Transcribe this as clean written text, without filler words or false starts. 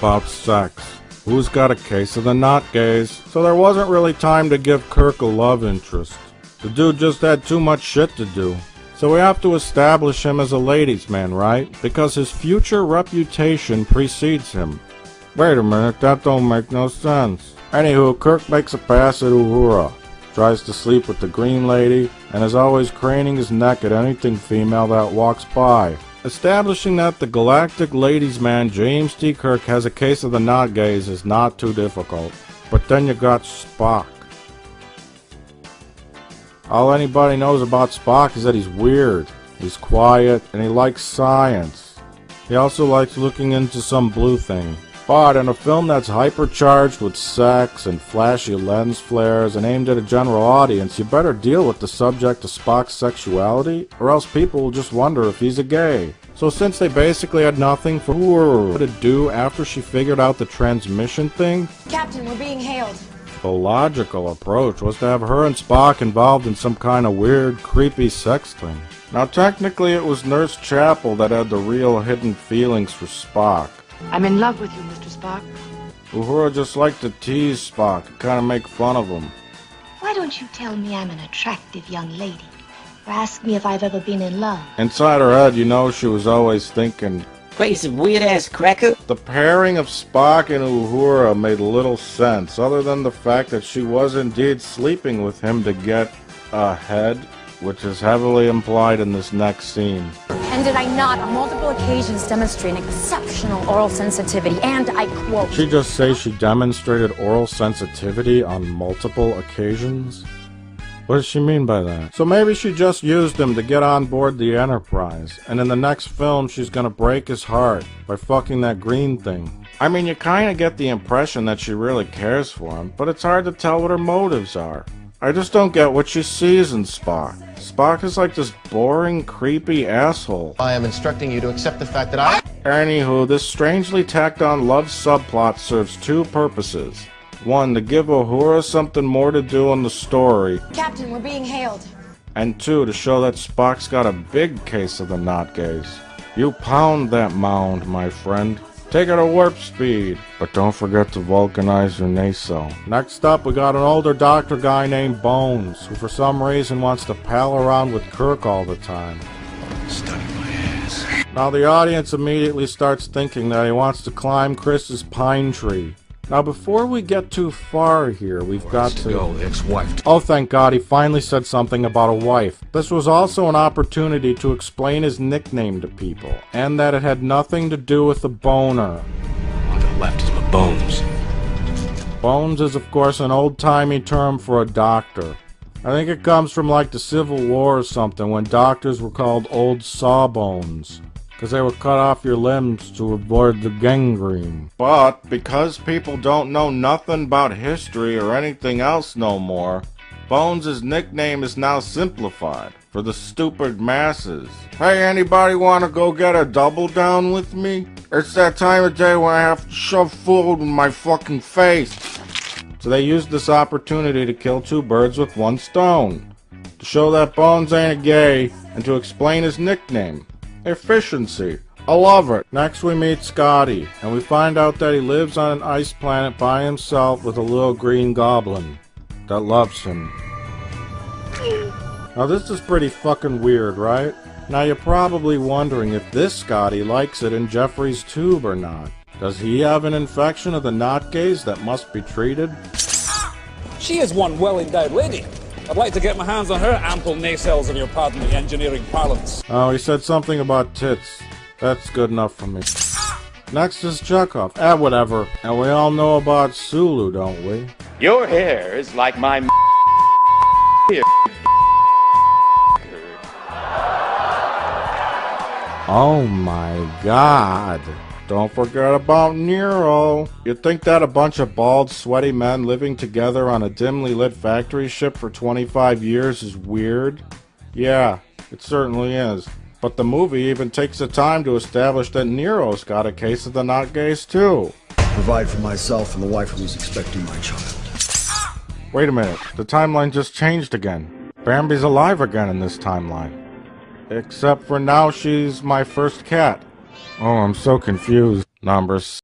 about sex. Who's got a case of the not gays? So there wasn't really time to give Kirk a love interest. The dude just had too much shit to do. So we have to establish him as a ladies' man, right? Because his future reputation precedes him. Wait a minute, that don't make no sense. Anywho, Kirk makes a pass at Uhura, tries to sleep with the green lady, and is always craning his neck at anything female that walks by. Establishing that the galactic ladies' man James T. Kirk has a case of the not gays is not too difficult. But then you got Spock. All anybody knows about Spock is that he's weird, he's quiet, and he likes science. He also likes looking into some blue thing. But in a film that's hypercharged with sex and flashy lens flares and aimed at a general audience, you better deal with the subject of Spock's sexuality, or else people will just wonder if he's a gay. So since they basically had nothing for her to do after she figured out the transmission thing, Captain, we're being hailed. the logical approach was to have her and Spock involved in some kind of weird, creepy sex thing. Now technically it was Nurse Chapel that had the real hidden feelings for Spock. I'm in love with you, Mr. Spock. Uhura just liked to tease Spock and kind of make fun of him. Why don't you tell me I'm an attractive young lady? Or ask me if I've ever been in love? Inside her head, you know she was always thinking, Crazy weird-ass cracker. the pairing of Spock and Uhura made little sense, other than the fact that she was indeed sleeping with him to get ahead, which is heavily implied in this next scene. And did I not, on multiple occasions, demonstrate exceptional oral sensitivity? And I quote... Did she just say she demonstrated oral sensitivity on multiple occasions? What does she mean by that? So maybe she just used him to get on board the Enterprise, and in the next film she's gonna break his heart by fucking that green thing. I mean, you kinda get the impression that she really cares for him, but it's hard to tell what her motives are. I just don't get what she sees in Spock. Spock is like this boring, creepy asshole. I am instructing you to accept the fact that I... Anywho, this strangely tacked on love subplot serves two purposes. One, to give Uhura something more to do in the story. Captain, we're being hailed. And two, to show that Spock's got a big case of the not gays. You pound that mound, my friend. Take it at warp speed. But don't forget to vulcanize your nacelle. Next up, we got an older doctor guy named Bones, who for some reason wants to pal around with Kirk all the time. Study my ass. Now the audience immediately starts thinking that he wants to climb Chris's pine tree. Now before we get too far here, we've got to... Go, ex-wife. Oh, thank God, he finally said something about a wife. This was also an opportunity to explain his nickname to people, and that it had nothing to do with the boner. On the left is my bones. Bones is, of course, an old-timey term for a doctor. I think it comes from like the Civil War or something, when doctors were called old sawbones, because they would cut off your limbs to avoid the gangrene. But because people don't know nothing about history or anything else no more, Bones' nickname is now simplified for the stupid masses. Hey, anybody want to go get a double down with me? It's that time of day when I have to shove food in my fucking face. So they used this opportunity to kill two birds with one stone. To show that Bones ain't a gay, and to explain his nickname. Efficiency. I love it. Next we meet Scotty, and we find out that he lives on an ice planet by himself with a little green goblin that loves him. Now this is pretty fucking weird, right? Now you're probably wondering if this Scotty likes it in Jeffrey's tube or not. Does he have an infection of the not gays that must be treated? She is one well-endowed lady. I'd like to get my hands on her ample nacelles, if you'll pardon the engineering parlance. Oh, he said something about tits. That's good enough for me. Next is Chekhov. Whatever. And we all know about Sulu, don't we? Your hair is like my Oh my God. Don't forget about Nero. You'd think that a bunch of bald, sweaty men living together on a dimly lit factory ship for 25 years is weird? Yeah, it certainly is. But the movie even takes the time to establish that Nero's got a case of the not gays too. Provide for myself and the wife who's expecting my child. Wait a minute, the timeline just changed again. Bambi's alive again in this timeline. Except for now she's my first cat. Oh, I'm so confused. Numbers.